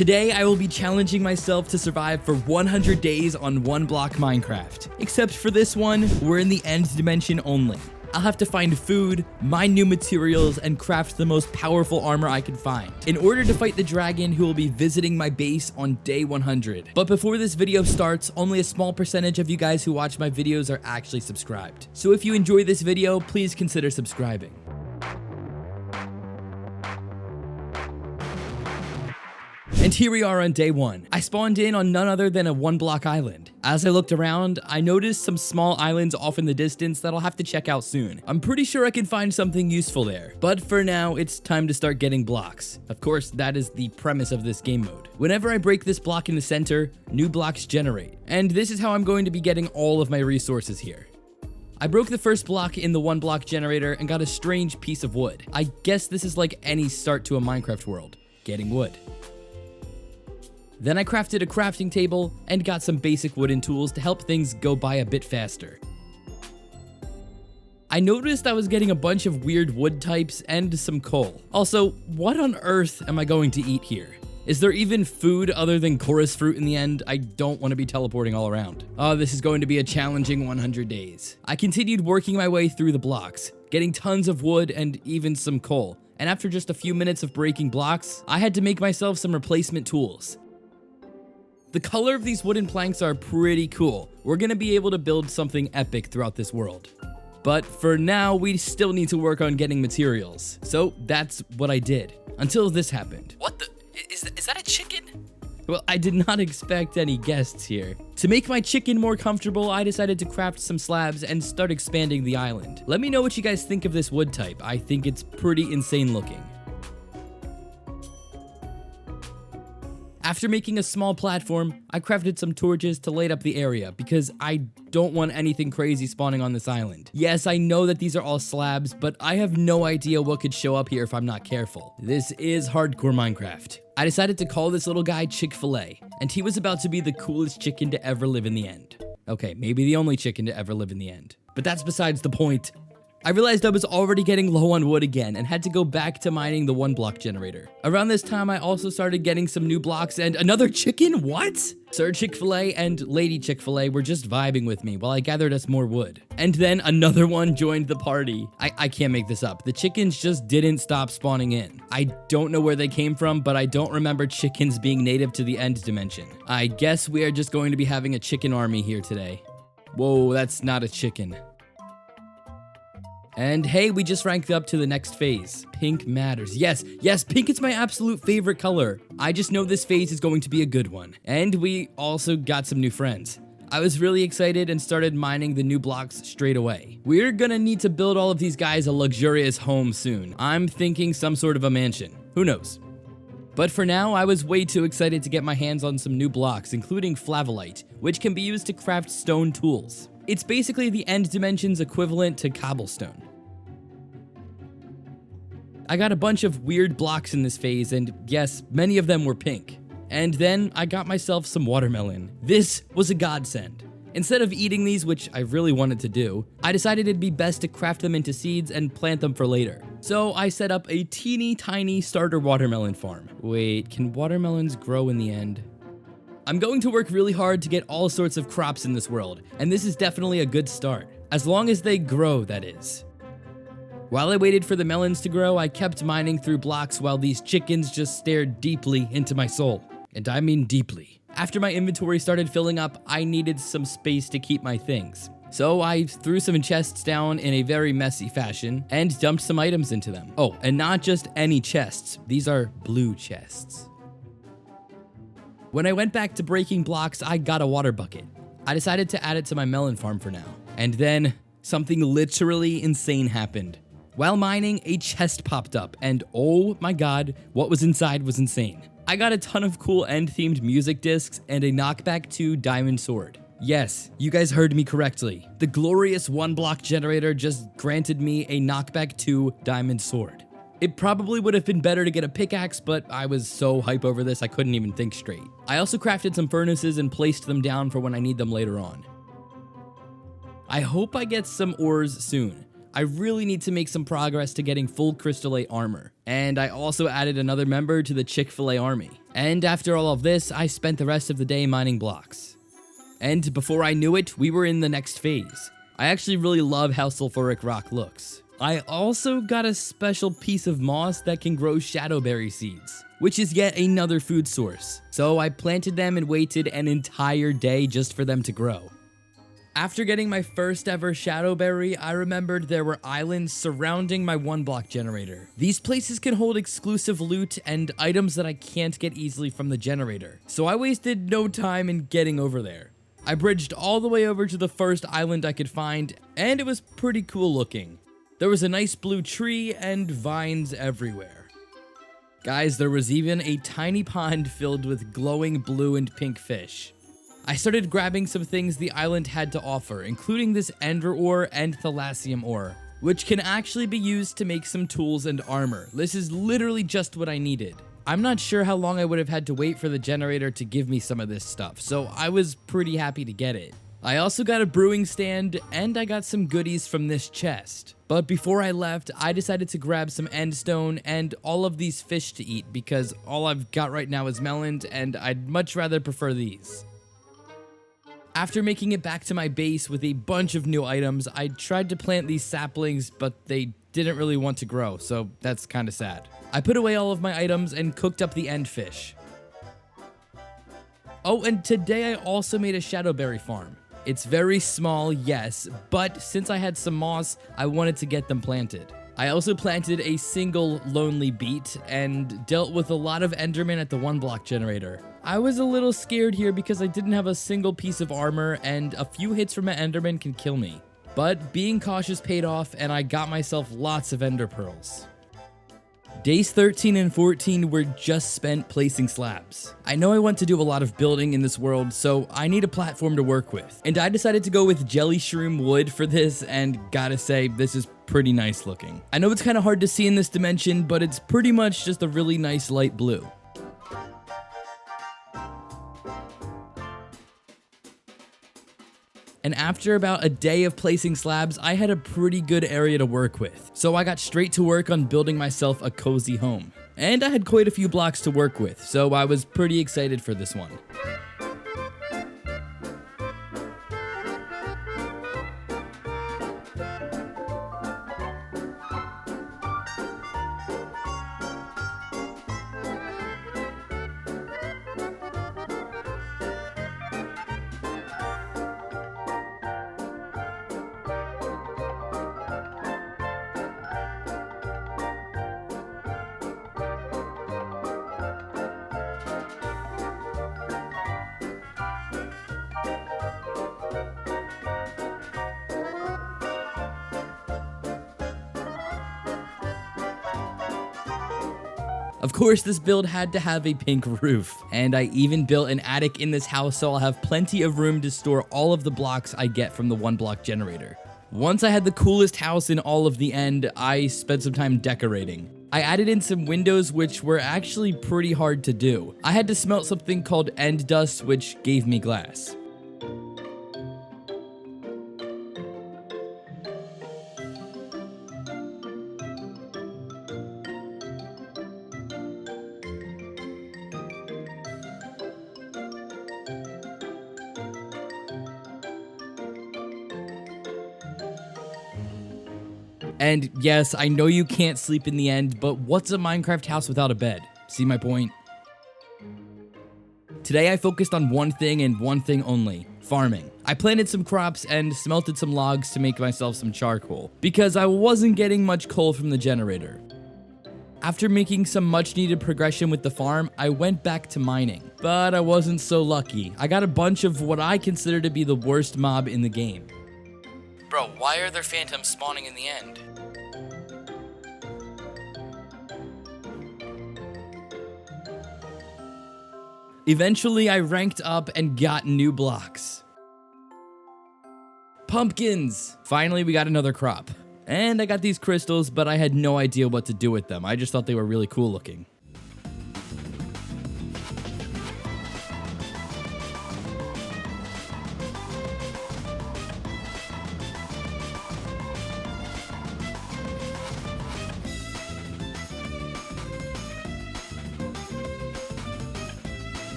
Today, I will be challenging myself to survive for 100 days on one block Minecraft. Except for this one, we're in the end dimension only. I'll have to find food, mine new materials, and craft the most powerful armor I can find in order to fight the dragon who will be visiting my base on day 100. But before this video starts, only a small percentage of you guys who watch my videos are actually subscribed. So if you enjoy this video, please consider subscribing. And here we are on day 1. I spawned in on none other than a one-block island. As I looked around, I noticed some small islands off in the distance that I'll have to check out soon. I'm pretty sure I can find something useful there. But for now, it's time to start getting blocks. Of course, that is the premise of this game mode. Whenever I break this block in the center, new blocks generate. And this is how I'm going to be getting all of my resources here. I broke the first block in the one block generator and got a strange piece of wood. I guess this is like any start to a Minecraft world, getting wood. Then I crafted a crafting table and got some basic wooden tools to help things go by a bit faster. I noticed I was getting a bunch of weird wood types and some coal. Also, what on earth am I going to eat here? Is there even food other than chorus fruit in the end? I don't want to be teleporting all around. Oh, this is going to be a challenging 100 days. I continued working my way through the blocks, getting tons of wood and even some coal. And after just a few minutes of breaking blocks, I had to make myself some replacement tools. The color of these wooden planks are pretty cool. We're gonna be able to build something epic throughout this world. But for now, we still need to work on getting materials. So that's what I did, until this happened. What the? Is that a chicken? Well, I did not expect any guests here. To make my chicken more comfortable, I decided to craft some slabs and start expanding the island. Let me know what you guys think of this wood type. I think it's pretty insane looking. After making a small platform, I crafted some torches to light up the area because I don't want anything crazy spawning on this island. Yes, I know that these are all slabs, but I have no idea what could show up here if I'm not careful. This is hardcore Minecraft. I decided to call this little guy Chick-fil-A, and he was about to be the coolest chicken to ever live in the end. Okay, maybe the only chicken to ever live in the end, but that's besides the point. I realized I was already getting low on wood again and had to go back to mining the one block generator. Around this time, I also started getting some new blocks and another chicken? What? Sir Chick-fil-A and Lady Chick-fil-A were just vibing with me while I gathered us more wood. And then another one joined the party. I can't make this up. The chickens just didn't stop spawning in. I don't know where they came from, but I don't remember chickens being native to the end dimension. I guess we are just going to be having a chicken army here today. Whoa, that's not a chicken. And hey, we just ranked up to the next phase. Pink matters. Yes, pink is my absolute favorite color. I just know this phase is going to be a good one. And we also got some new friends. I was really excited and started mining the new blocks straight away. We're gonna need to build all of these guys a luxurious home soon. I'm thinking some sort of a mansion. Who knows? But for now, I was way too excited to get my hands on some new blocks, including Flavolite, which can be used to craft stone tools. It's basically the end dimension's equivalent to cobblestone. I got a bunch of weird blocks in this phase, and yes, many of them were pink. And then I got myself some watermelon. This was a godsend. Instead of eating these, which I really wanted to do, I decided it'd be best to craft them into seeds and plant them for later. So I set up a teeny tiny starter watermelon farm. Wait, can watermelons grow in the end? I'm going to work really hard to get all sorts of crops in this world, and this is definitely a good start. As long as they grow, that is. While I waited for the melons to grow, I kept mining through blocks while these chickens just stared deeply into my soul. And I mean deeply. After my inventory started filling up, I needed some space to keep my things. So I threw some chests down in a very messy fashion and dumped some items into them. Oh, and not just any chests. These are blue chests. When I went back to breaking blocks, I got a water bucket. I decided to add it to my melon farm for now. And then something literally insane happened. While mining, a chest popped up, and oh my god, what was inside was insane. I got a ton of cool end-themed music discs and a knockback 2 diamond sword. Yes, you guys heard me correctly. The glorious one-block generator just granted me a knockback 2 diamond sword. It probably would have been better to get a pickaxe, but I was so hype over this I couldn't even think straight. I also crafted some furnaces and placed them down for when I need them later on. I hope I get some ores soon. I really need to make some progress to getting full Crystallite armor. And I also added another member to the Chick-fil-A army. And after all of this, I spent the rest of the day mining blocks. And before I knew it, we were in the next phase. I actually really love how sulfuric rock looks. I also got a special piece of moss that can grow shadowberry seeds, which is yet another food source. So I planted them and waited an entire day just for them to grow. After getting my first ever shadowberry, I remembered there were islands surrounding my 1-block generator. These places can hold exclusive loot and items that I can't get easily from the generator, so I wasted no time in getting over there. I bridged all the way over to the first island I could find, and it was pretty cool looking. There was a nice blue tree and vines everywhere. Guys, there was even a tiny pond filled with glowing blue and pink fish. I started grabbing some things the island had to offer, including this ender ore and thalassium ore, which can actually be used to make some tools and armor. This is literally just what I needed. I'm not sure how long I would have had to wait for the generator to give me some of this stuff, so I was pretty happy to get it. I also got a brewing stand, and I got some goodies from this chest. But before I left, I decided to grab some endstone and all of these fish to eat because all I've got right now is melons, and I'd much rather prefer these. After making it back to my base with a bunch of new items, I tried to plant these saplings, but they didn't really want to grow, so that's kinda sad. I put away all of my items and cooked up the end fish. Oh, and today I also made a Shadowberry Farm. It's very small, yes, but since I had some moss, I wanted to get them planted. I also planted a single lonely beet and dealt with a lot of endermen at the 1-block generator. I was a little scared here because I didn't have a single piece of armor and a few hits from an enderman can kill me. But being cautious paid off and I got myself lots of ender pearls. Days 13 and 14 were just spent placing slabs. I know I want to do a lot of building in this world, so I need a platform to work with. And I decided to go with jelly shroom wood for this, and gotta say, this is pretty nice looking. I know it's kind of hard to see in this dimension, but it's pretty much just a really nice light blue. And after about a day of placing slabs, I had a pretty good area to work with. So I got straight to work on building myself a cozy home. And I had quite a few blocks to work with, so I was pretty excited for this one. Of course, this build had to have a pink roof, and I even built an attic in this house so I'll have plenty of room to store all of the blocks I get from the 1-block generator. Once I had the coolest house in all of the end, I spent some time decorating. I added in some windows which were actually pretty hard to do. I had to smelt something called end dust, which gave me glass. And yes, I know you can't sleep in the end, but what's a Minecraft house without a bed? See my point? Today I focused on one thing and one thing only, farming. I planted some crops and smelted some logs to make myself some charcoal, because I wasn't getting much coal from the generator. After making some much needed progression with the farm, I went back to mining. But I wasn't so lucky. I got a bunch of what I consider to be the worst mob in the game. Bro, why are there phantoms spawning in the end? Eventually, I ranked up and got new blocks. Pumpkins! Finally, we got another crop. And I got these crystals, but I had no idea what to do with them. I just thought they were really cool looking.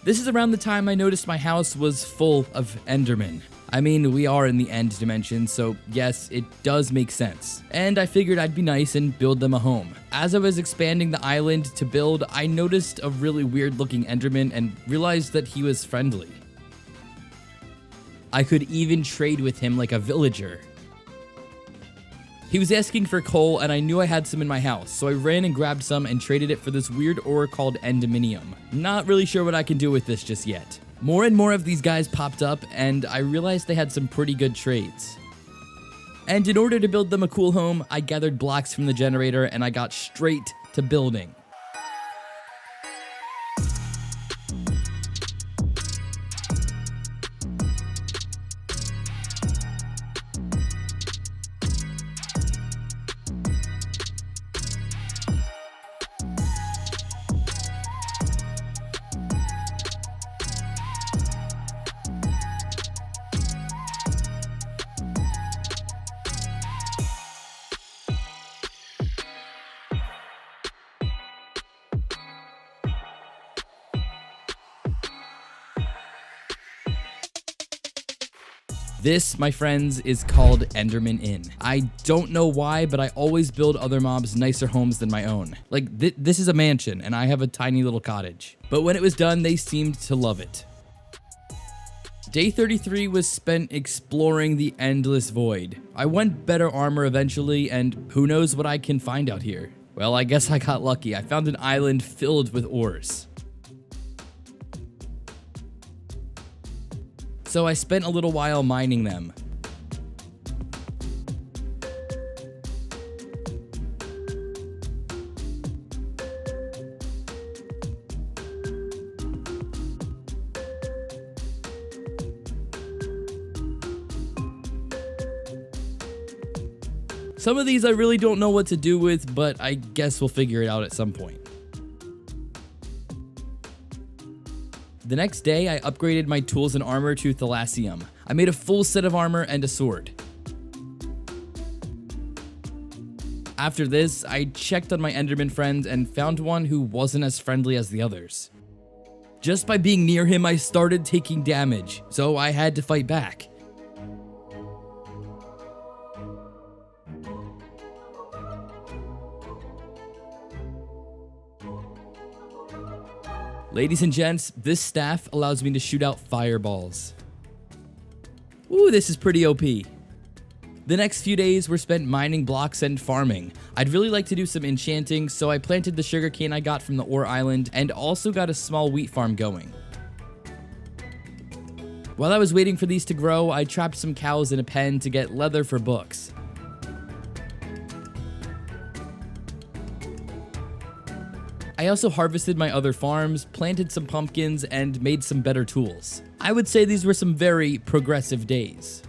This is around the time I noticed my house was full of Endermen. I mean, we are in the end dimension, so yes, it does make sense. And I figured I'd be nice and build them a home. As I was expanding the island to build, I noticed a really weird looking Enderman and realized that he was friendly. I could even trade with him like a villager. He was asking for coal, and I knew I had some in my house, so I ran and grabbed some and traded it for this weird ore called endominium. Not really sure what I can do with this just yet. More and more of these guys popped up, and I realized they had some pretty good trades. And in order to build them a cool home, I gathered blocks from the generator and I got straight to building. This, my friends, is called Enderman Inn. I don't know why, but I always build other mobs nicer homes than my own. Like, this is a mansion, and I have a tiny little cottage. But when it was done, they seemed to love it. Day 33 was spent exploring the endless void. I went better armor eventually, and who knows what I can find out here. Well, I guess I got lucky. I found an island filled with ores. So I spent a little while mining them. Some of these I really don't know what to do with, but I guess we'll figure it out at some point. The next day, I upgraded my tools and armor to Thalassium. I made a full set of armor and a sword. After this, I checked on my Enderman friends and found one who wasn't as friendly as the others. Just by being near him, I started taking damage, so I had to fight back. Ladies and gents, this staff allows me to shoot out fireballs. Ooh, this is pretty OP. The next few days were spent mining blocks and farming. I'd really like to do some enchanting, so I planted the sugarcane I got from the ore island and also got a small wheat farm going. While I was waiting for these to grow, I trapped some cows in a pen to get leather for books. I also harvested my other farms, planted some pumpkins, and made some better tools. I would say these were some very progressive days.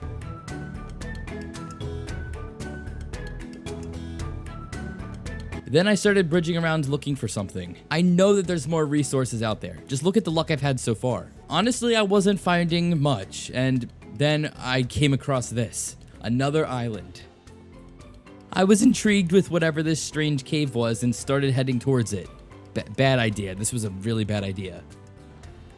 Then I started bridging around looking for something. I know that there's more resources out there. Just look at the luck I've had so far. Honestly, I wasn't finding much, and then I came across this. Another island. I was intrigued with whatever this strange cave was and started heading towards it. Bad idea. This was a really bad idea.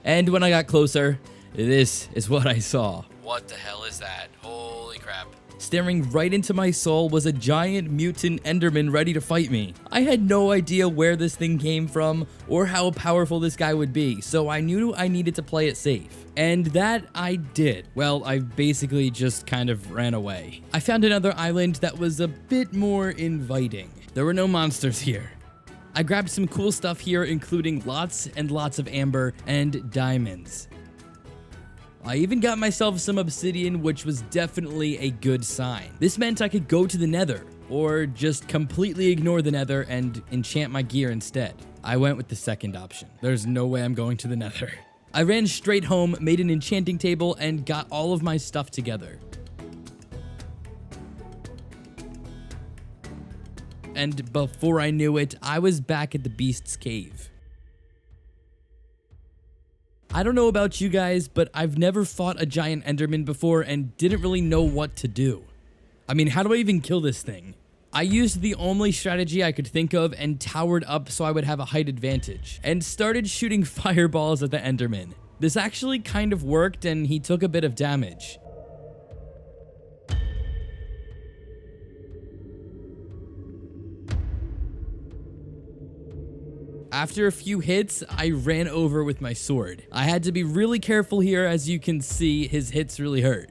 And when I got closer, this is what I saw. What the hell is that? Holy crap. Staring right into my soul was a giant mutant Enderman ready to fight me. I had no idea where this thing came from or how powerful this guy would be, so I knew I needed to play it safe. And that I did. Well, I basically just kind of ran away. I found another island that was a bit more inviting. There were no monsters here. I grabbed some cool stuff here, including lots and lots of amber and diamonds. I even got myself some obsidian, which was definitely a good sign. This meant I could go to the nether, or just completely ignore the nether and enchant my gear instead. I went with the second option. There's no way I'm going to the nether. I ran straight home, made an enchanting table, and got all of my stuff together. And before I knew it, I was back at the beast's cave. I don't know about you guys, but I've never fought a giant Enderman before and didn't really know what to do. I mean, how do I even kill this thing? I used the only strategy I could think of and towered up so I would have a height advantage, and started shooting fireballs at the Enderman. This actually kind of worked, and he took a bit of damage. After a few hits, I ran over with my sword. I had to be really careful here, as you can see, his hits really hurt.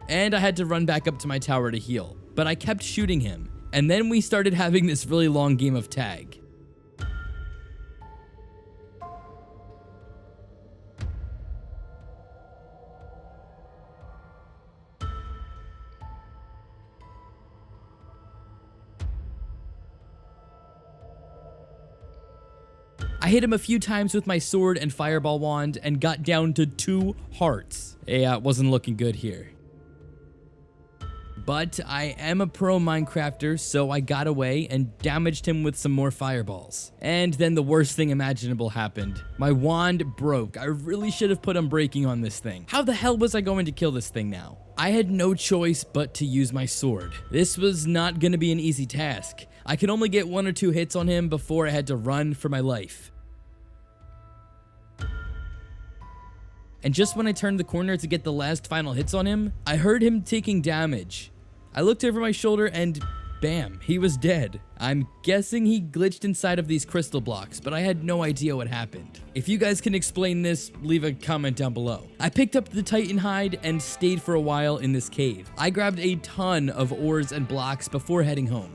And I had to run back up to my tower to heal, but I kept shooting him, and then we started having this really long game of tag. I hit him a few times with my sword and fireball wand and got down to 2 hearts. Yeah, it wasn't looking good here. But I am a pro Minecrafter, so I got away and damaged him with some more fireballs. And then the worst thing imaginable happened. My wand broke. I really should have put unbreaking on this thing. How the hell was I going to kill this thing now? I had no choice but to use my sword. This was not going to be an easy task. I could only get 1 or 2 hits on him before I had to run for my life. And just when I turned the corner to get the last final hits on him, I heard him taking damage. I looked over my shoulder and bam, he was dead. I'm guessing he glitched inside of these crystal blocks, but I had no idea what happened. If you guys can explain this, leave a comment down below. I picked up the Titan hide and stayed for a while in this cave. I grabbed a ton of ores and blocks before heading home.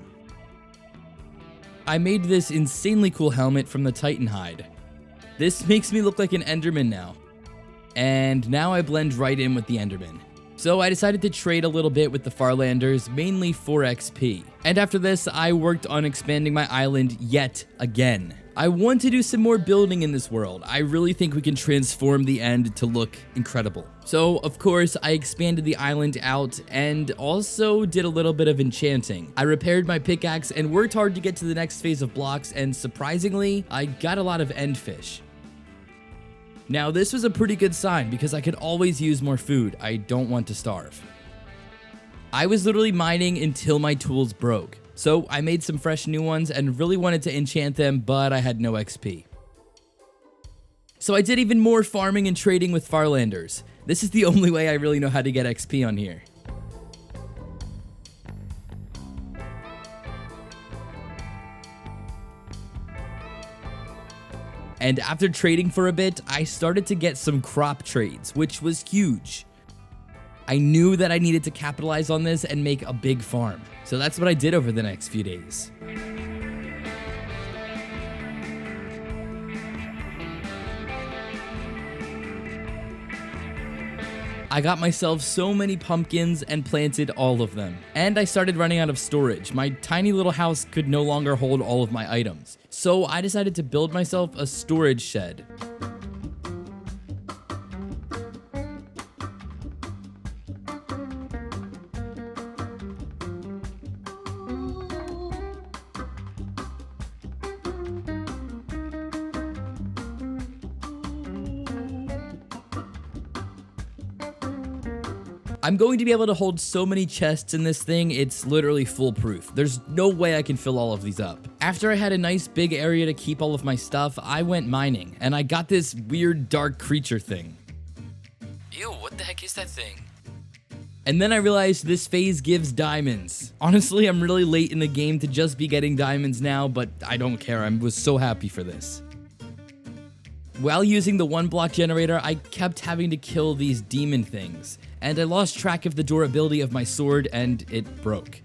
I made this insanely cool helmet from the Titan hide. This makes me look like an Enderman now. And now I blend right in with the Enderman. So I decided to trade a little bit with the Farlanders, mainly for XP. And after this, I worked on expanding my island yet again. I want to do some more building in this world. I really think we can transform the end to look incredible. So, of course, I expanded the island out and also did a little bit of enchanting. I repaired my pickaxe and worked hard to get to the next phase of blocks, and surprisingly, I got a lot of end fish. Now, this was a pretty good sign because I could always use more food. I don't want to starve. I was literally mining until my tools broke. So I made some fresh new ones and really wanted to enchant them, but I had no XP. So I did even more farming and trading with Farlanders. This is the only way I really know how to get XP on here. And after trading for a bit, I started to get some crop trades, which was huge. I knew that I needed to capitalize on this and make a big farm. So that's what I did over the next few days. I got myself so many pumpkins and planted all of them. And I started running out of storage. My tiny little house could no longer hold all of my items. So I decided to build myself a storage shed. I'm going to be able to hold so many chests in this thing, it's literally foolproof. There's no way I can fill all of these up. After I had a nice big area to keep all of my stuff, I went mining, and I got this weird dark creature thing. Ew, what the heck is that thing? And then I realized this phase gives diamonds. Honestly, I'm really late in the game to just be getting diamonds now, but I don't care, I was so happy for this. While using the 1-block generator, I kept having to kill these demon things, and I lost track of the durability of my sword, and it broke.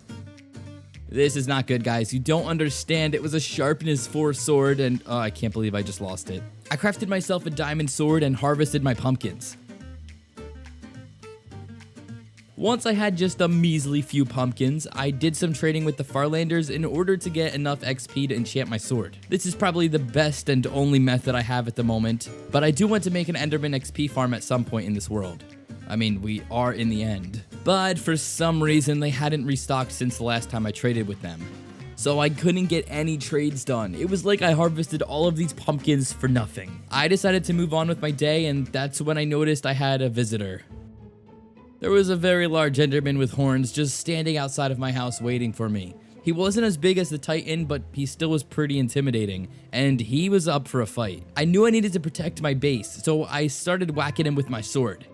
This is not good, guys. You don't understand. It was a sharpness 4 sword, and oh, I can't believe I just lost it. I crafted myself a diamond sword and harvested my pumpkins. Once I had just a measly few pumpkins, I did some trading with the Farlanders in order to get enough XP to enchant my sword. This is probably the best and only method I have at the moment, but I do want to make an Enderman XP farm at some point in this world. I mean, we are in the end. But for some reason, they hadn't restocked since the last time I traded with them. so I couldn't get any trades done. It was like I harvested all of these pumpkins for nothing. I decided to move on with my day, and that's when I noticed I had a visitor. There was a very large Enderman with horns just standing outside of my house waiting for me. He wasn't as big as the Titan, but he still was pretty intimidating, and he was up for a fight. I knew I needed to protect my base, so I started whacking him with my sword.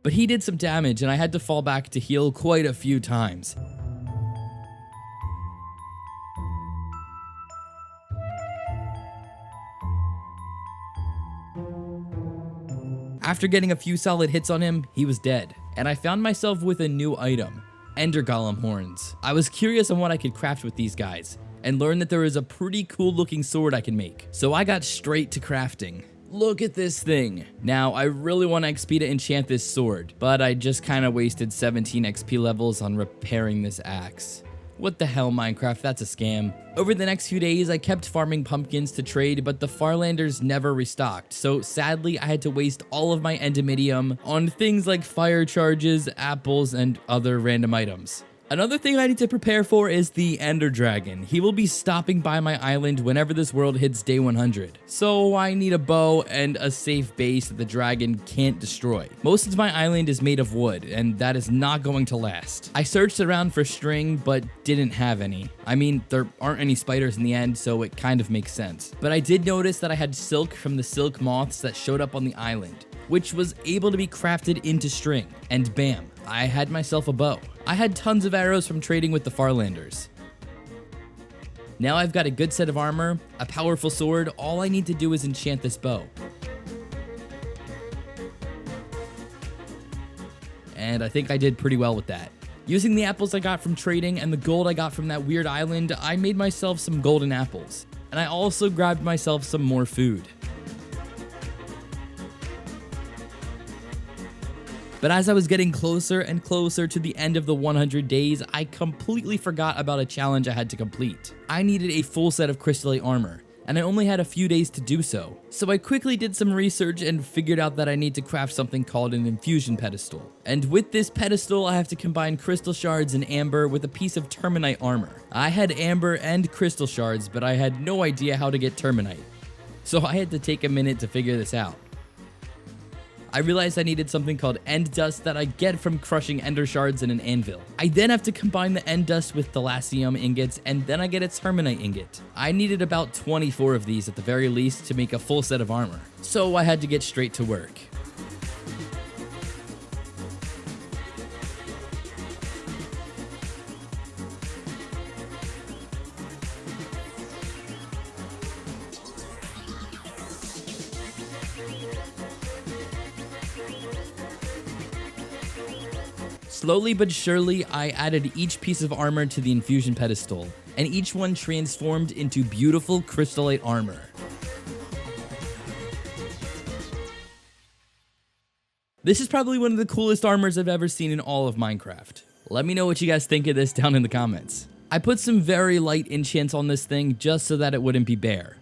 But he did some damage, and I had to fall back to heal quite a few times. After getting a few solid hits on him, he was dead, and I found myself with a new item. Ender Golem horns. I was curious on what I could craft with these guys, and learned that there is a pretty cool looking sword I can make. So I got straight to crafting. Look at this thing. Now, I really want XP to enchant this sword, but I just kind of wasted 17 XP levels on repairing this axe. What the hell, Minecraft, that's a scam. Over the next few days, I kept farming pumpkins to trade, but the Farlanders never restocked, so sadly I had to waste all of my endymium on things like fire charges, apples, and other random items. Another thing I need to prepare for is the Ender Dragon. He will be stopping by my island whenever this world hits day 100. So I need a bow and a safe base that the dragon can't destroy. Most of my island is made of wood, and that is not going to last. I searched around for string, but didn't have any. I mean, there aren't any spiders in the end, so it kind of makes sense. But I did notice that I had silk from the silk moths that showed up on the island, which was able to be crafted into string, and bam, I had myself a bow. I had tons of arrows from trading with the Farlanders. Now I've got a good set of armor, a powerful sword. All I need to do is enchant this bow. And I think I did pretty well with that. Using the apples I got from trading and the gold I got from that weird island, I made myself some golden apples. And I also grabbed myself some more food. But as I was getting closer and closer to the end of the 100 days, I completely forgot about a challenge I had to complete. I needed a full set of Crystallite armor, and I only had a few days to do so. So I quickly did some research and figured out that I need to craft something called an Infusion Pedestal. And with this pedestal, I have to combine crystal shards and amber with a piece of terminite armor. I had amber and crystal shards, but I had no idea how to get terminite. So I had to take a minute to figure this out. I realized I needed something called end dust that I get from crushing ender shards in an anvil. I then have to combine the end dust with thalassium ingots, and then I get a terminite ingot. I needed about 24 of these at the very least to make a full set of armor, so I had to get straight to work. Slowly but surely, I added each piece of armor to the Infusion Pedestal, and each one transformed into beautiful Crystallite armor. This is probably one of the coolest armors I've ever seen in all of Minecraft. Let me know what you guys think of this down in the comments. I put some very light enchants on this thing just so that it wouldn't be bare.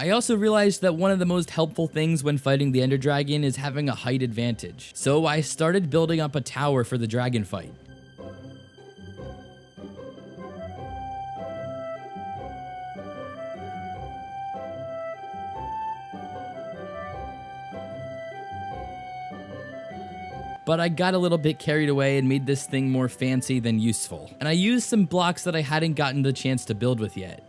I also realized that one of the most helpful things when fighting the Ender Dragon is having a height advantage, so I started building up a tower for the dragon fight. But I got a little bit carried away and made this thing more fancy than useful, and I used some blocks that I hadn't gotten the chance to build with yet.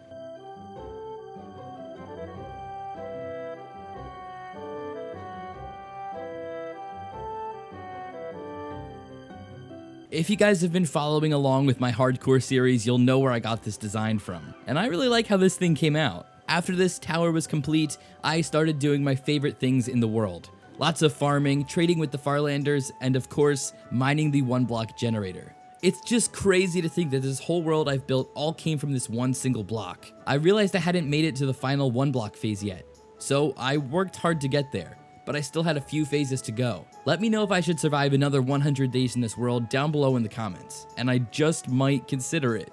If you guys have been following along with my hardcore series, you'll know where I got this design from, and I really like how this thing came out. After this tower was complete, I started doing my favorite things in the world. Lots of farming, trading with the Farlanders, and of course, mining the 1-block generator. It's just crazy to think that this whole world I've built all came from this one single block. I realized I hadn't made it to the final 1-block phase yet, so I worked hard to get there. But I still had a few phases to go. Let me know if I should survive another 100 days in this world down below in the comments, and I just might consider it.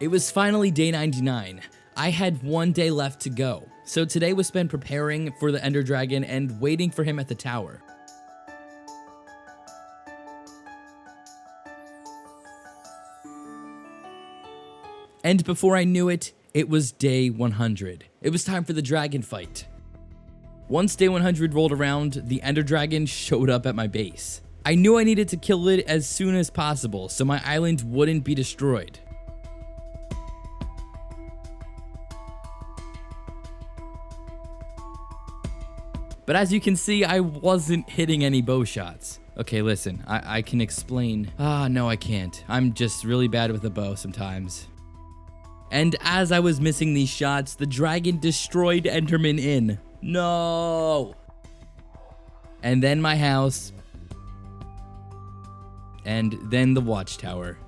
It was finally day 99. I had 1 day left to go, so today was spent preparing for the Ender Dragon and waiting for him at the tower. And before I knew it, it was day 100. It was time for the dragon fight. Once day 100 rolled around, the Ender Dragon showed up at my base. I knew I needed to kill it as soon as possible so my island wouldn't be destroyed. But as you can see, I wasn't hitting any bow shots. Okay, listen, I can explain. No, I can't. I'm just really bad with the bow sometimes. And as I was missing these shots, the dragon destroyed Enderman Inn. No! And then my house. And then the watchtower.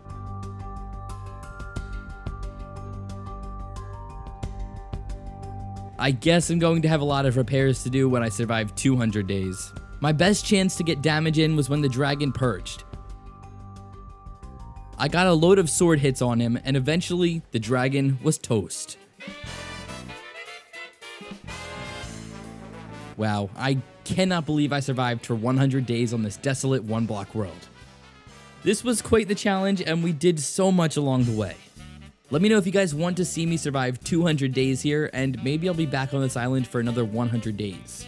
I guess I'm going to have a lot of repairs to do when I survive 200 days. My best chance to get damage in was when the dragon purged. I got a load of sword hits on him, and eventually, the dragon was toast. Wow, I cannot believe I survived for 100 days on this desolate one-block world. This was quite the challenge, and we did so much along the way. Let me know if you guys want to see me survive 200 days here, and maybe I'll be back on this island for another 100 days.